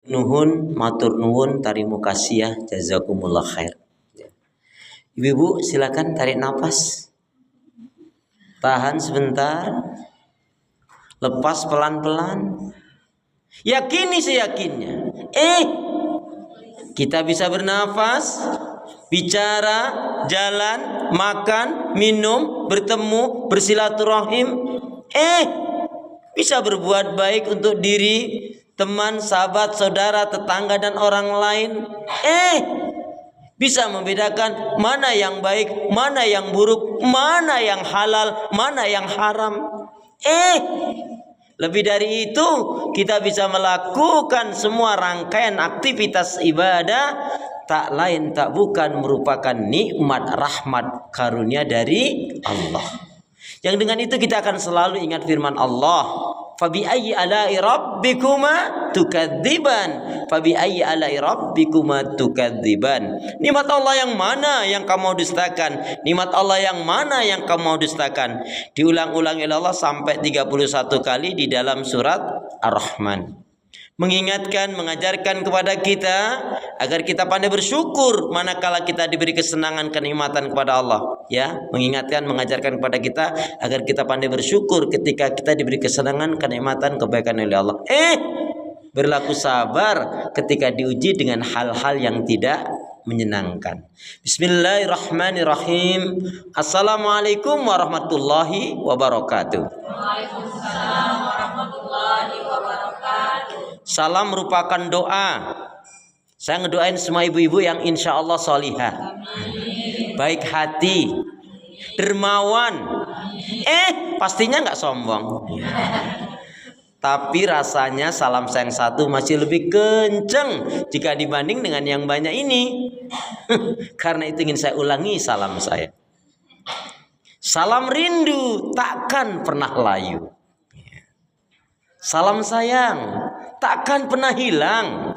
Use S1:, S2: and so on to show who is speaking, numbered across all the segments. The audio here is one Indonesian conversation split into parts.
S1: Nuhun, matur nuwun, tarimu kasih, jazakumullah khair. Ibu-ibu silakan tarik nafas, tahan sebentar, lepas pelan-pelan, yakini seyakinnya. Kita bisa bernafas, bicara, jalan, makan, minum, bertemu, bersilaturahim, bisa berbuat baik untuk diri, teman, sahabat, saudara, tetangga dan orang lain. Bisa membedakan mana yang baik, mana yang buruk, mana yang halal, mana yang haram. Lebih dari itu, kita bisa melakukan semua rangkaian aktivitas ibadah tak lain tak bukan merupakan nikmat, rahmat, karunia dari Allah. Yang dengan itu kita akan selalu ingat firman Allah, fabi ayyi ala'i rabbikuma tukadziban, fabi ayyi ala'i rabbikuma tukadziban. Nikmat Allah yang mana yang kamu dustakan? Nikmat Allah yang mana yang kamu dustakan? Diulang-ulang oleh Allah sampai 31 kali di dalam surat Ar-Rahman. Mengingatkan, mengajarkan kepada kita agar kita pandai bersyukur manakala kita diberi kesenangan, kenikmatan kepada Allah, ya. Mengingatkan, mengajarkan kepada kita agar kita pandai bersyukur ketika kita diberi kesenangan, kenikmatan, kebaikan oleh Allah. Berlaku sabar ketika diuji dengan hal-hal yang tidak menyenangkan. Bismillahirrahmanirrahim. Assalamualaikum warahmatullahi wabarakatuh. Waalaikumsalam warahmatullahi wabarakatuh. Salam merupakan doa. Saya ngedoain semua ibu-ibu yang insya Allah solihah, baik hati, dermawan. Pastinya nggak sombong. Tapi rasanya salam saya yang satu masih lebih kenceng jika dibanding dengan yang banyak ini. Karena itu ingin saya ulangi salam saya. Salam rindu takkan pernah layu. Salam sayang takkan pernah hilang.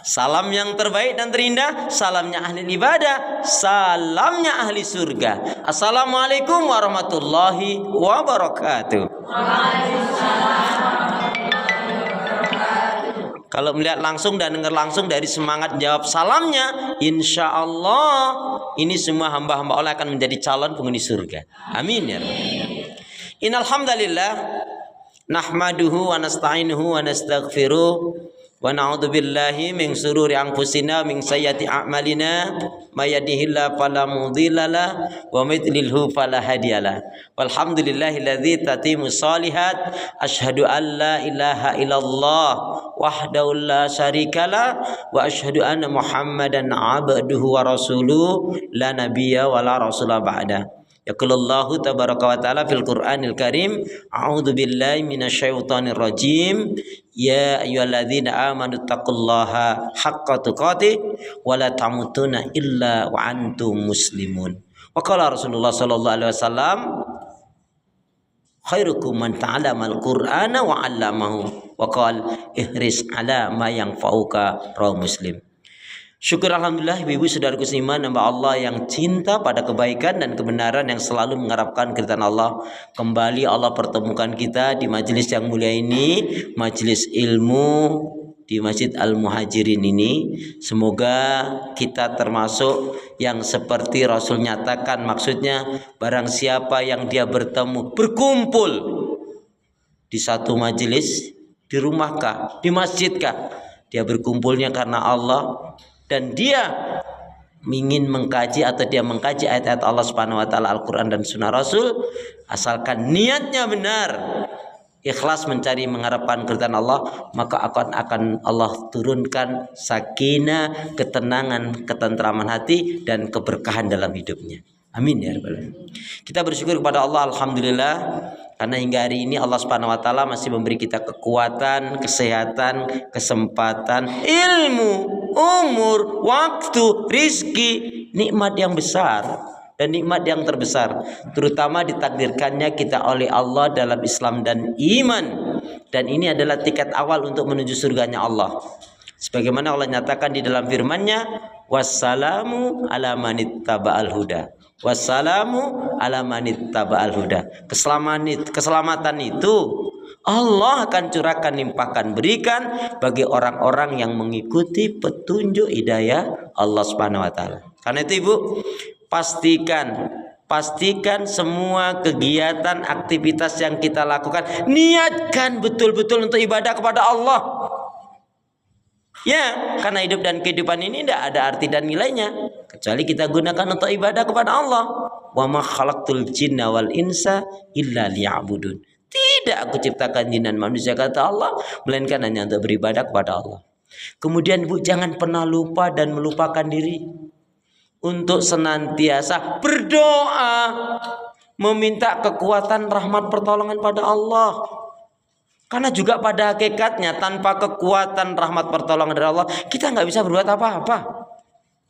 S1: Salam yang terbaik dan terindah, salamnya ahli ibadah, salamnya ahli surga. Assalamualaikum warahmatullahi wabarakatuh. Kalau melihat langsung dan dengar langsung dari semangat jawab salamnya, insya Allah ini semua hamba-hamba Allah akan menjadi calon penghuni surga. Amin ya Rabbal. Innal hamdalillah nahmaduhu wa nasta'inuhu wa nastaghfiruh wa na'udzu billahi min shururi anfusina min sayyiati a'malina may yahdihillahu fala mudhillalah wa may yudlilhu fala hadiyalah. Walhamdulillahilladzi tatimu shalihat, asyhadu an la ilaha illallah wahdahu la syarikalah wa asyhadu anna muhammadan abduhu wa rasuluhu la nabiyya wa la rasula ba'da. Yaqulullahu tabaraka wa ta'ala fil Qur'anil Karim, a'udzu billahi minasyaitonir rajim, ya ayyuhalladzina amanu taqullaha haqqa tuqatih wa la tamutunna illa wa antum muslimun. Wa qala Rasulullah sallallahu alaihi wasallam, khairukum man ta'allamal Qur'ana wa 'allamahu wa qala ihris ala ma yanfa'uka, rawahu Muslim. Syukur alhamdulillah ibu-ibu saudaraku seiman, hamba Allah yang cinta pada kebaikan dan kebenaran, yang selalu mengharapkan keridhaan Allah. Kembali Allah pertemukan kita di majelis yang mulia ini, majelis ilmu di Masjid Al-Muhajirin ini. Semoga kita termasuk yang seperti Rasul nyatakan, maksudnya barang siapa yang dia bertemu, berkumpul di satu majelis, di rumahkah, di masjidkah, dia berkumpulnya karena Allah, dan dia ingin mengkaji atau dia mengkaji ayat-ayat Allah Subhanahu wa taala, Al-Qur'an dan sunnah Rasul, asalkan niatnya benar, ikhlas mencari mengharapkan keridhaan Allah, maka akan Allah turunkan sakinah, ketenangan, ketentraman hati dan keberkahan dalam hidupnya. Amin ya rabbal alamin. Kita bersyukur kepada Allah alhamdulillah, karena hingga hari ini Allah Subhanahu wa taala masih memberi kita kekuatan, kesehatan, kesempatan, ilmu, umur, waktu, rizki, nikmat yang besar dan nikmat yang terbesar, terutama ditakdirkannya kita oleh Allah dalam Islam dan iman, dan ini adalah tiket awal untuk menuju surganya Allah. Sebagaimana Allah nyatakan di dalam firman-Nya, wassalamu ala manittaba'al huda. Wassalamu ala manittaba'al huda. Keselamatan itu Allah akan curahkan, limpahkan, berikan bagi orang-orang yang mengikuti petunjuk hidayah Allah Subhanahu wa taala. Karena itu Ibu, pastikan semua kegiatan aktivitas yang kita lakukan niatkan betul-betul untuk ibadah kepada Allah. Ya, karena hidup dan kehidupan ini tidak ada arti dan nilainya kecuali kita gunakan untuk ibadah kepada Allah. Wa ma khalaqtul jinna wal insa illa liya'budun. Tidak aku ciptakan jin dan manusia, kata Allah, melainkan hanya untuk beribadah kepada Allah. Kemudian Bu, jangan pernah lupa dan melupakan diri untuk senantiasa berdoa, meminta kekuatan, rahmat, pertolongan pada Allah. Karena juga pada hakikatnya tanpa kekuatan, rahmat, pertolongan dari Allah, kita nggak bisa berbuat apa-apa.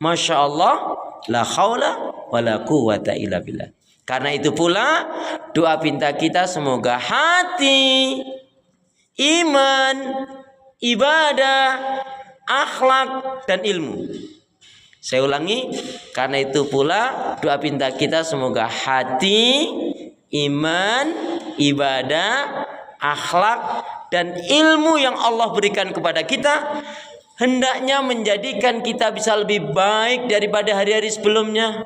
S1: Masya Allah, la haula wa la quwata illa billah. Karena itu pula doa pinta kita semoga hati, iman, ibadah, akhlak, dan ilmu. Saya ulangi, karena itu pula doa pinta kita semoga hati, iman, ibadah, akhlak, dan ilmu yang Allah berikan kepada kita hendaknya menjadikan kita bisa lebih baik daripada hari-hari sebelumnya.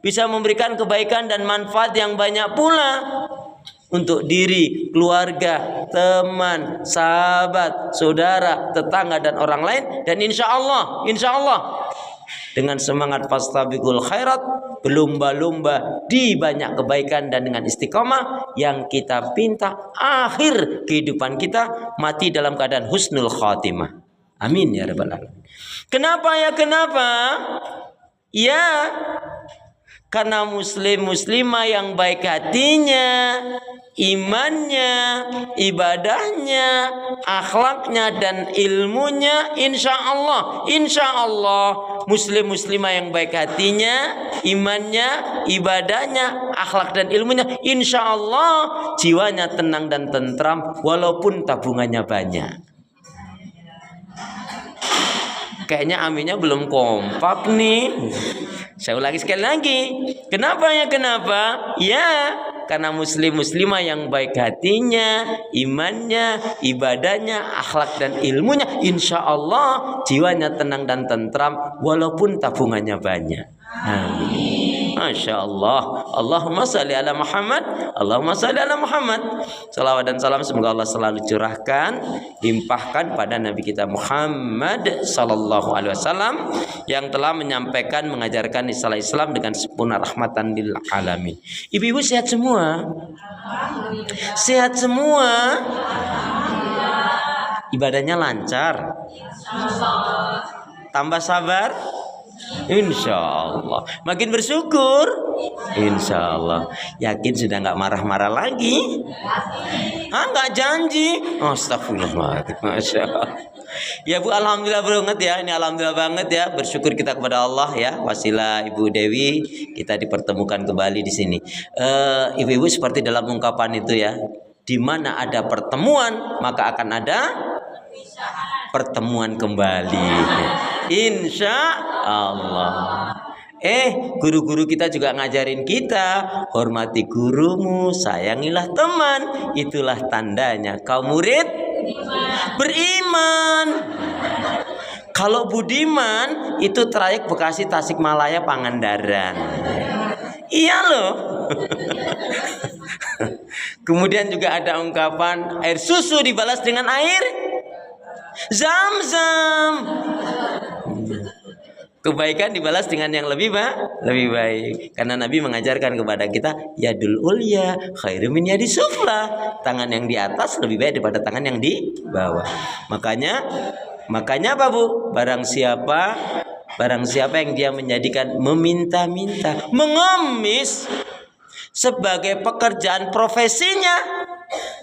S1: Bisa memberikan kebaikan dan manfaat yang banyak pula untuk diri, keluarga, teman, sahabat, saudara, tetangga, dan orang lain. Dan insya Allah dengan semangat fastabiqul khairat, berlomba-lomba di banyak kebaikan, dan dengan istiqomah yang kita pinta akhir kehidupan kita mati dalam keadaan husnul khatimah. Amin ya rabbal alamin. Kenapa? Ya, karena muslimah yang baik hatinya, imannya, ibadahnya, akhlaknya, dan ilmunya, insya Allah muslimah yang baik hatinya, imannya, ibadahnya, akhlak, dan ilmunya, insya Allah jiwanya tenang dan tentram walaupun tabungannya banyak. Kayaknya aminnya belum kompak nih. Saya ulangi sekali lagi. Kenapa? Ya, karena muslimah yang baik hatinya, imannya, ibadahnya, akhlak, dan ilmunya, insya Allah jiwanya tenang dan tentram walaupun tabungannya banyak. Amin. Masya Allah. Allahumma salli ala Muhammad. Allahumma salli ala Muhammad. Salawat dan salam semoga Allah selalu curahkan, limpahkan pada Nabi kita Muhammad sallallahu alaihi wasallam yang telah menyampaikan, mengajarkan istilah Islam dengan sempurna, rahmatan lil alamin. Ibu-ibu sehat semua? Sehat semua? Ibadahnya lancar? Tambah sabar? Insya Allah. Makin bersyukur? Insya Allah. Yakin sudah nggak marah-marah lagi? Nggak janji? Astagfirullahaladzim. Masya Allah. Ya Bu, alhamdulillah banget ya. Ini alhamdulillah banget ya. Bersyukur kita kepada Allah ya. Wasilah Ibu Dewi kita dipertemukan kembali di sini. Ibu-ibu seperti dalam ungkapan itu ya. Di mana ada pertemuan maka akan ada pertemuan kembali. Insya Allah. Guru-guru kita juga ngajarin kita, hormati gurumu, sayangilah teman. Itulah tandanya kau murid beriman. Kalau budiman itu trayek Bekasi Tasikmalaya Pangandaran. Iya loh. Kemudian juga ada ungkapan air susu dibalas dengan air Zam-zam. Kebaikan dibalas dengan yang lebih baik. Karena Nabi mengajarkan kepada kita yadul ulya khairu min yadi sufla. Tangan yang di atas lebih baik daripada tangan yang di bawah. Makanya apa Bu? Barang siapa yang dia menjadikan meminta-minta, mengemis sebagai pekerjaan profesinya,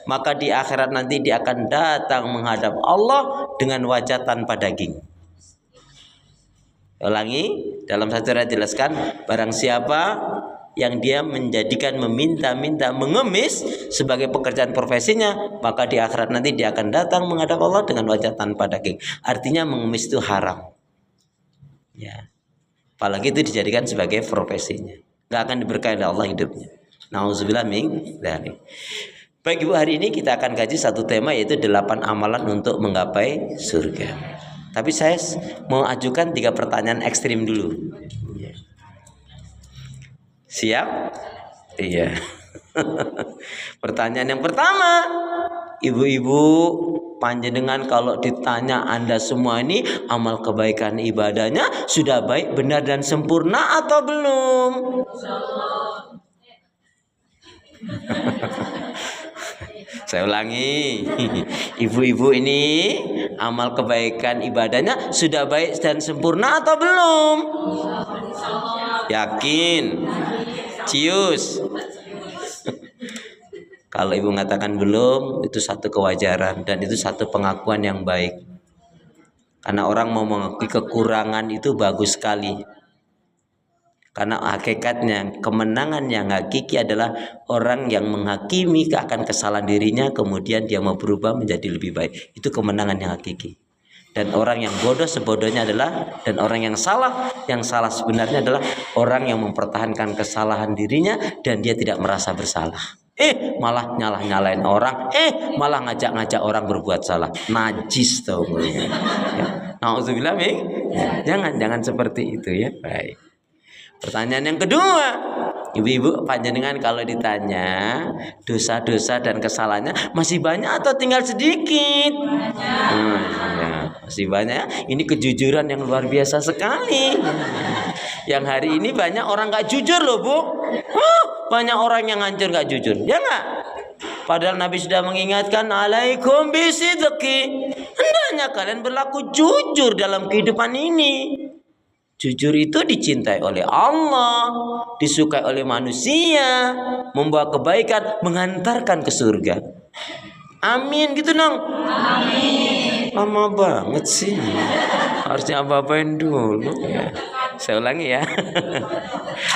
S1: maka di akhirat nanti dia akan datang menghadap Allah dengan wajah tanpa daging. Ulangi, dalam satu ayat jelaskan, barang siapa yang dia menjadikan meminta-minta, mengemis sebagai pekerjaan profesinya, maka di akhirat nanti dia akan datang menghadap Allah dengan wajah tanpa daging. Artinya mengemis itu haram. Ya. Apalagi itu dijadikan sebagai profesinya. Gak akan diberkahi oleh Allah hidupnya. Nauzubillah min dzalik. Baik Ibu, hari ini kita akan kaji satu tema, yaitu 8 amalan untuk menggapai surga. Tapi saya mau ajukan 3 pertanyaan ekstrim dulu. Siap? Iya. Pertanyaan yang pertama, ibu-ibu, panjenengan kalau ditanya Anda semua ini amal kebaikan ibadahnya sudah baik, benar dan sempurna atau belum? Saya ulangi, ibu-ibu ini amal kebaikan ibadahnya sudah baik dan sempurna atau belum? Yakin? Cius? Kalau ibu mengatakan belum, itu satu kewajaran dan itu satu pengakuan yang baik. Karena orang mau mengakui kekurangan itu bagus sekali. Karena hakikatnya kemenangan yang hakiki adalah orang yang menghakimi akan kesalahan dirinya, kemudian dia mau berubah menjadi lebih baik. Itu kemenangan yang hakiki. Dan orang yang bodoh sebodohnya adalah, dan orang yang salah sebenarnya adalah orang yang mempertahankan kesalahan dirinya dan dia tidak merasa bersalah. Malah nyalain orang, malah ngajak orang berbuat salah. Najis tau ya. Nauzubillah, jangan seperti itu ya. Baik. Pertanyaan yang kedua, ibu-ibu, panjenengan kalau ditanya dosa-dosa dan kesalahannya masih banyak atau tinggal sedikit? Ya, masih banyak. Ini kejujuran yang luar biasa sekali. Yang hari ini banyak orang gak jujur loh Bu. Banyak orang yang hancur gak jujur, ya gak? Padahal Nabi sudah mengingatkan, alaikum bisidqi, hendaknya kalian berlaku jujur dalam kehidupan ini. Jujur itu dicintai oleh Allah, disukai oleh manusia, membawa kebaikan, mengantarkan ke surga. Amin gitu dong. Amin. Lama banget sih. Harusnya apa-apain dulu ya. Saya ulangi ya.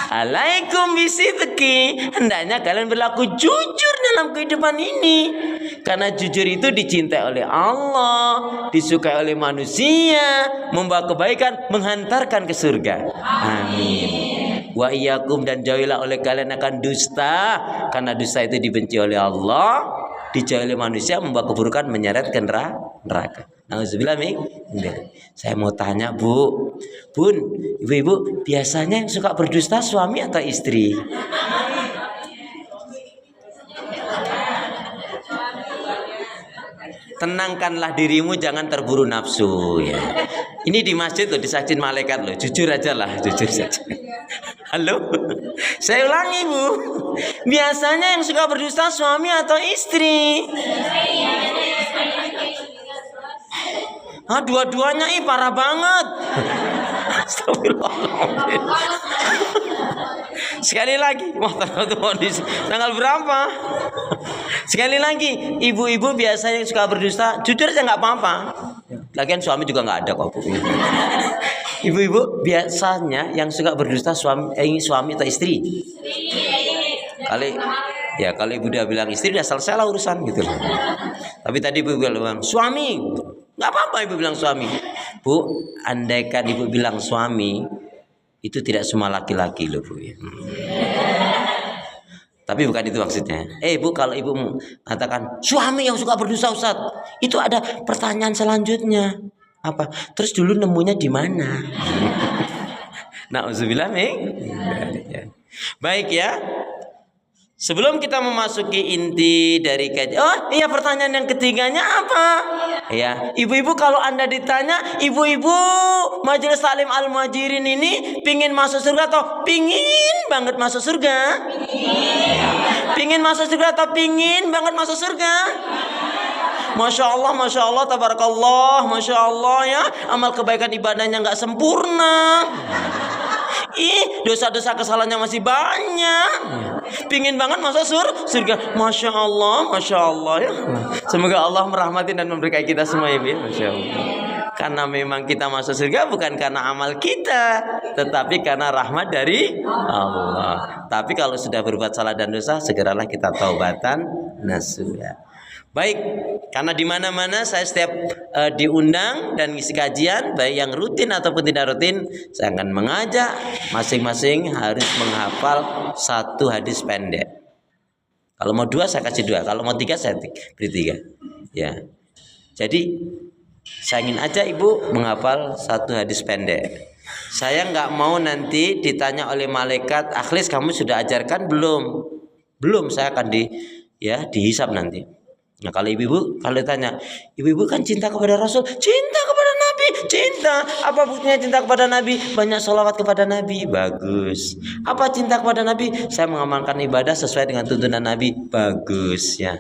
S1: Alaikum bisidqi, hendaknya kalian berlaku jujur dalam kehidupan ini. Karena jujur itu dicintai oleh Allah, disukai oleh manusia, membawa kebaikan, menghantarkan ke surga. Amin. Wa iyyakum, dan jauhilah oleh kalian akan dusta, karena dusta itu dibenci oleh Allah, dijauhi oleh manusia, membawa keburukan, menyeret ke neraka. Nauzubillah min. Saya mau tanya Bun, ibu-ibu, biasanya yang suka berdusta suami atau istri? Tenangkanlah dirimu, jangan terburu nafsu ya. Ini di masjid loh, disaksin malaikat loh. Jujur aja lah, jujur saja. Halo, saya ulangi Bu, biasanya yang suka berdusta suami atau istri? Dua-duanya parah banget. Astagfirullahaladzim. Sekali lagi, tanggal berapa? Sekali lagi, ibu-ibu biasanya yang suka berdusta, jujur aja nggak apa-apa. Lagian suami juga nggak ada kok Bu. Ibu-ibu biasanya yang suka berdusta suami atau istri? Kalau ibu udah bilang istri, udah selesai lah urusan gitu loh. Tapi tadi ibu bilang suami, nggak apa-apa ibu bilang suami. Bu, andaikan ibu bilang suami, itu tidak semua laki-laki loh Bu. Tapi bukan itu maksudnya. Bu, kalau ibu mengatakan suami yang suka berdosa Ustaz, itu ada pertanyaan selanjutnya. Apa? Terus dulu nemunya di mana? Nauzubillah min. Baik ya. Sebelum kita memasuki inti dari kajian, pertanyaan yang ketiganya apa? Ya, ibu-ibu kalau Anda ditanya, ibu-ibu Majelis Taklim Al-Muhajirin ini pingin masuk surga atau pingin banget masuk surga? Pingin masuk surga atau pingin banget masuk surga? Masya Allah, tabarakallah, Masya Allah ya. Amal kebaikan ibadahnya nggak sempurna. Dosa-dosa kesalahannya masih banyak. Pingin banget masuk surga. Masya Allah ya. Semoga Allah merahmati dan memberkahi kita semua ya. Masya Allah. Karena memang kita masuk surga bukan karena amal kita, tetapi karena rahmat dari Allah. Tapi kalau sudah berbuat salah dan dosa, segeralah kita taubatan nasuha. Baik, karena di mana-mana saya setiap diundang dan ngisi kajian, baik yang rutin ataupun tidak rutin, saya akan mengajak masing-masing harus menghafal satu hadis pendek. Kalau mau 2 saya kasih 2, kalau mau 3 saya beri 3. Ya. Jadi saya ingin aja ibu menghafal 1 hadis pendek. Saya nggak mau nanti ditanya oleh malaikat, Akhlis kamu sudah ajarkan belum? Belum, saya akan dihisap nanti. Nah kalau ibu-ibu kalau ditanya, ibu-ibu kan cinta kepada Rasul, cinta kepada Nabi, cinta. Apa buktinya cinta kepada Nabi? Banyak sholawat kepada Nabi, bagus. Apa cinta kepada Nabi? Saya mengamalkan ibadah sesuai dengan tuntunan Nabi, bagus ya.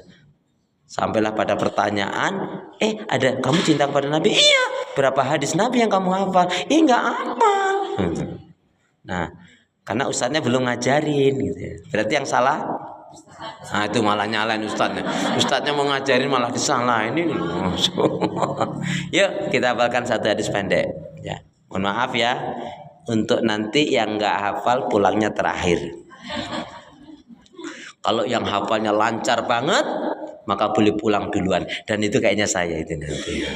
S1: Sampailah pada pertanyaan, ada kamu cinta kepada Nabi? Iya. Berapa hadis Nabi yang kamu hafal? Enggak hafal. Nah, karena ustadznya belum ngajarin gitu ya. Berarti yang salah? Nah, itu malah nyalain ustadznya. Ustadznya mau ngajarin malah disalahin ini. Yuk, kita hafalkan 1 hadis pendek ya. Mohon maaf ya untuk nanti yang enggak hafal pulangnya terakhir. Kalau yang hafalnya lancar banget, maka boleh pulang duluan, dan itu kayaknya saya itu nanti.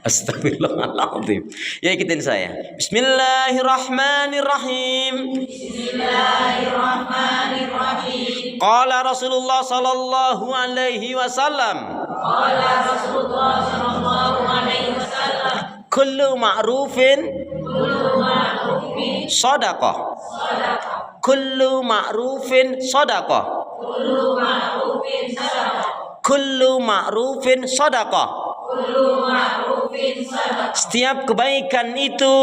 S1: Astagfirullahaladzim. Ya ikutin saya. Bismillahirrahmanirrahim. Bismillahirrahmanirrahim. Qala Rasulullah sallallahu alaihi wasallam. Qala Rasulullah sallallahu alaihi wasallam. Kullu ma'rufin shadaqah. Kullu ma'rufin shadaqah. Kullu ma'rufin shadaqah. Kullu ma'rufin shadaqah. Kullu ma'rufin shadaqah. Setiap kebaikan itu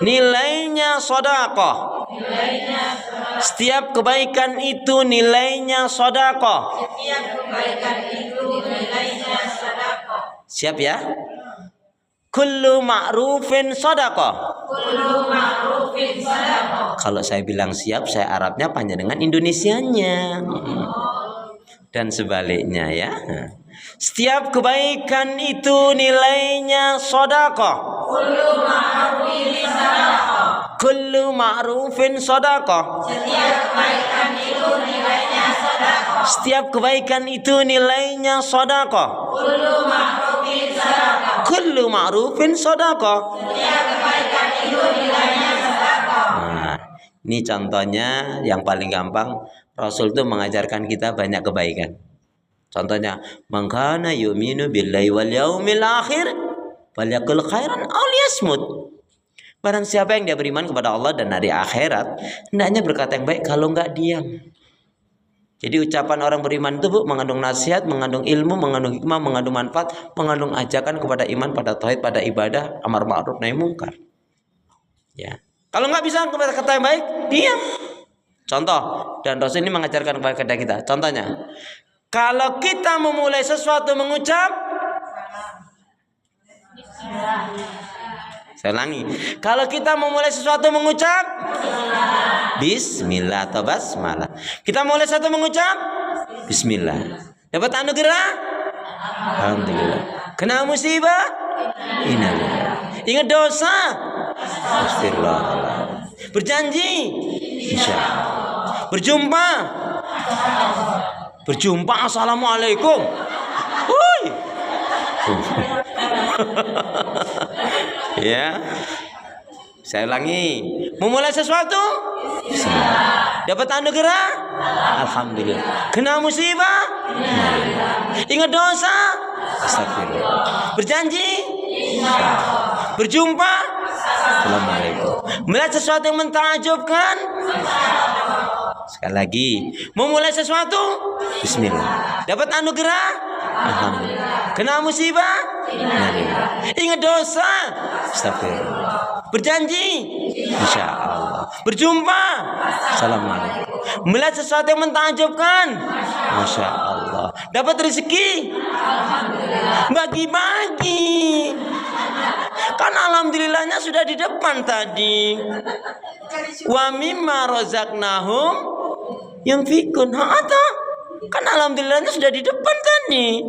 S1: nilainya shadaqah. Setiap kebaikan itu nilainya shadaqah. Siap ya? Kullu ma'rufin shadaqah. Kullu ma'rufin shadaqah. Kalau saya bilang siap, saya Arabnya panjang dengan Indonesianya. Dan sebaliknya ya. Setiap kebaikan itu nilainya sedekah. Kullu ma'rufin sedekah. Kullu ma'rufin sedekah. Setiap kebaikan itu nilainya sedekah. Setiap kebaikan itu nilainya sedekah. Kullu ma'rufin sedekah. Kullu ma'rufin sedekah. Setiap kebaikan itu nilainya sedekah. Nah, ini contohnya yang paling gampang. Rasul itu mengajarkan kita banyak kebaikan. Contohnya, man kana yu'minu billahi wal yaumil akhir falyaqul khairan aw liyasmut. Barang siapa yang dia beriman kepada Allah dan hari akhirat, hendaknya berkata yang baik, kalau enggak diam. Jadi ucapan orang beriman itu mengandung nasihat, mengandung ilmu, mengandung hikmah, mengandung manfaat, mengandung ajakan kepada iman, pada tauhid, pada ibadah, amar ma'ruf nahi munkar. Ya. Kalau enggak bisa kata yang baik, diam. Contoh, dan Rasul ini mengajarkan kepada kita. Contohnya, kalau kita memulai sesuatu mengucap, saya ulangi. Kalau kita memulai sesuatu mengucap, Bismillah atau basmalah. Kita mulai sesuatu mengucap, Bismillah. Dapat anugerah? Alhamdulillah. Kena musibah? Innalillah. Ingat dosa? Astagfirullah. Berjanji? Insyaallah. Berjumpa, assalamualaikum. Hui. Ya. Saya ulangi. Memulai sesuatu? Dapat anugerah? Alhamdulillah. Kena musibah? Ingat dosa? Astagfirullah. Berjanji? Berjumpa? Assalamualaikum. Melihat sesuatu yang mentakjubkan? Sekali lagi, memulai sesuatu, Bismillah. Dapat anugerah, Alhamdulillah. Kena musibah, ingat dosa, Astagfirullah. Berjanji, Insyaallah. Berjumpa, Assalamualaikum. Melihat sesuatu yang mentakjubkan, Masya Allah. Dapat rezeki, bagi-bagi. Kan alhamdulillahnya sudah di depan tadi. Wa mimma razaqnahum yunfikun. Atau kan alhamdulillahnya sudah di depan tadi.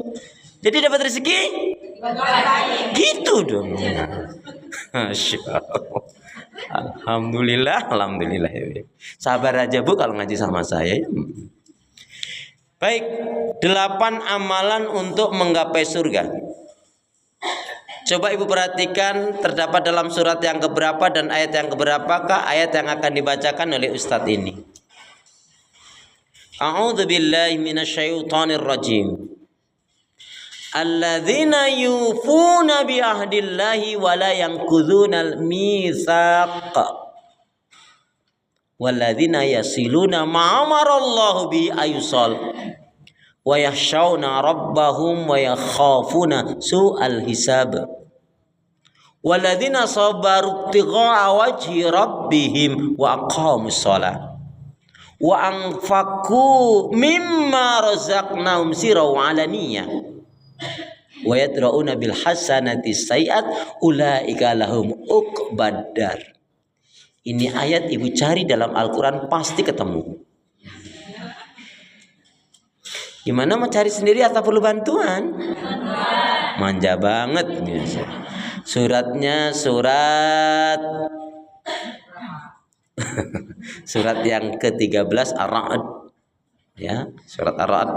S1: Jadi dapat rezeki gitu dong. Masya Allah. Alhamdulillah, alhamdulillah. Sabar aja Bu kalau ngaji sama saya. Baik, 8 amalan untuk menggapai surga. Coba ibu perhatikan terdapat dalam surat yang keberapa dan ayat yang keberapakah ayat yang akan dibacakan oleh Ustadz ini. A'udzu billahi minasyaitonir rajim. Alladzina yufuna bi ahdillahi wa la yanqudhunal mitsaq. Walladzina yasiluna ma amarallahu bi ayyusal wa yakhshawna rabbahum wa yakhafuna su'al hisab. Walladzina sabaru ibtigha'a wajhi rabbihim wa aqamus shalah wa anfaqu mimma razaqnahum sirran wa alaniyah wa yadra'una bil hasanati sayyi'at ulaika lahum uqbadar. Ini ayat ibu cari dalam Al-Quran pasti ketemu. Gimana mau cari sendiri atau perlu bantuan? Manja banget. Suratnya surat surat yang ke-13 Ar-Ra'd. Ya, surat Ar-Ra'd.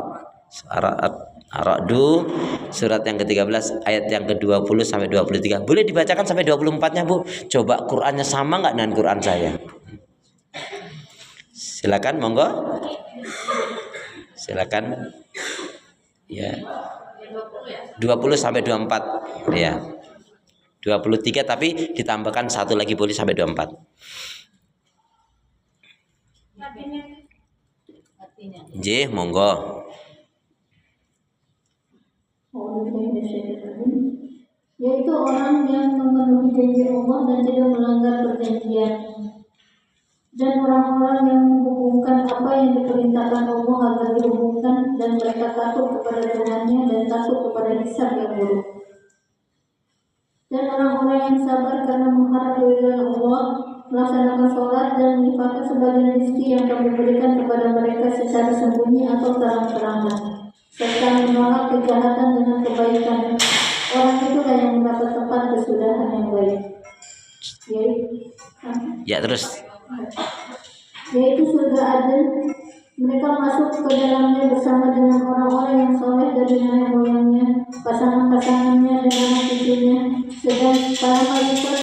S1: Ar-Ra'du surat yang ke-13 ayat yang ke-20 sampai 23. Boleh dibacakan sampai 24-nya, Bu? Coba Qur'annya sama enggak dengan Qur'an saya? Silakan, monggo. Silakan. Ya. 20 sampai 24. Ya. 23 tapi ditambahkan satu lagi boleh sampai 24. Nggih, monggo.
S2: Yaitu orang yang memenuhi janji Allah dan tidak melanggar perjanjian, dan orang-orang yang menghubungkan apa yang diperintahkan Allah agar dihubungkan, dan mereka takut kepada Tuhannya dan takut kepada hisab yang buruk. Dan orang-orang yang sabar karena mengharap ridha Allah, melaksanakan sholat dan menginfakkan sebagian rezeki yang kami berikan kepada mereka secara sembunyi atau terang-terangan, serta menolak kejahatan dengan kebaikan. Orang itulah yang mendapat tempat kesudahan yang baik.
S1: Ya, terus.
S2: Yaitu surga Aden. Mereka masuk ke dalamnya bersama dengan orang-orang yang soleh dari nenek moyangnya, pasangan-pasangannya, dan